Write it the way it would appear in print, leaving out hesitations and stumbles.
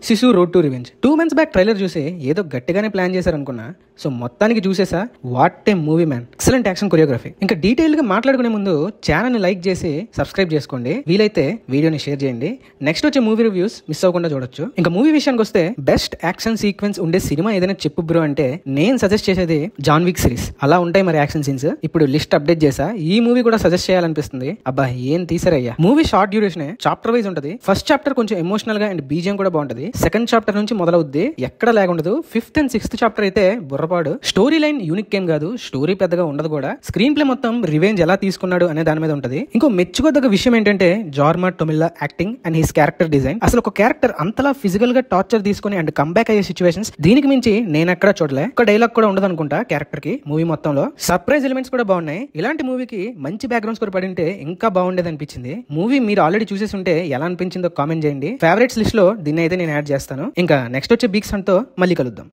శిశు road to revenge. 2 months back trailer చూసి ఏదో గట్టిగానే ప్లాన్ చేశారనుకున్నా. సో మొత్తానికి చూసేసా. What a movie man. Excellent action choreography. ఇంకా డీటెయిల్ గా మాట్లాడుకునే ముందు ఛానల్ ని లైక్ చేసి సబ్స్క్రైబ్ చేసుకోండి. వీలైతే వీడియోని షేర్ చేయండి. నెక్స్ట్ వచ్చే మూవీ రివ్యూస్ మిస్ అవ్వకుండా చూడొచ్చు. ఇంకా మూవీ విషయానికి వస్తే బెస్ట్ యాక్షన్ సీక్వెన్స్ ఉండే సినిమా ఏదైనా చెప్పు బ్రో అంటే నేను సజెస్ట్ చేసేది జాన్ విక్ సిరీస్. అలా ఉంటాయి మరి యాక్షన్ సీన్స్. ఇప్పుడు లిస్ట్ అప్డేట్ చేసా. ఈ మూవీ కూడా సజెస్ట్ చేయాలనిపిస్తుంది. అబ్బా ఏం తీసారయ్యా. Movie short duration, chapter wise ఉంటది. ఫస్ట్ చాప్టర్ కొంచెం ఎమోషనల్ గా అండ్ బీజియం కూడా బాగుంటది. సెకండ్ చాప్టర్ నుంచి మొదలవుద్ది, ఎక్కడ లేకుండదు. 5th and 6th చాప్టర్ అయితే బుర్రపాడు. స్టోరీ లైన్ యూనిక్ ఏం కాదు, స్టోరీ పెద్దగా ఉండదు కూడా. స్క్రీన్ ప్లే మొత్తం రివెంజ్ ఎలా తీసుకున్నాడు అనే దాని మీద ఉంటది. ఇంకో మెచ్చుకోదగ్గ విషయం ఏంటంటే Jorma Tommila acting and his character design. అసలు ఒక క్యారెక్టర్ అంతలా ఫిజికల్ గా టార్చర్ తీసుకుని అండ్ కంబ్యాక్ అయ్యే సిచ్యువేషన్స్ దీనికి మించి నేను ఎక్కడ చూడలే. ఒక డైలాగ్ కూడా ఉండదు అనుకుంటా క్యారెక్టర్ కి. మూవీ మొత్తంలో సర్ప్రైజ్ ఎలిమెంట్స్ కూడా బాగున్నాయి. ఇలాంటి మూవీకి మంచి బ్యాక్గ్రౌండ్ స్కోర్ పడింటే ఇంకా బాగుండేది అనిపించింది. మూవీ మీరు ఆల్రెడీ చూసేసి ఉంటే ఎలా అనిపించిందో కామెంట్ చేయండి. ఫేవరెట్స్ లిస్ట్ లో దీన్ని అయితే నేను యాడ్ చేస్తాను. ఇంకా నెక్స్ట్ వచ్చే బిగ్ సన్ తో మళ్ళీ కలుద్దాం.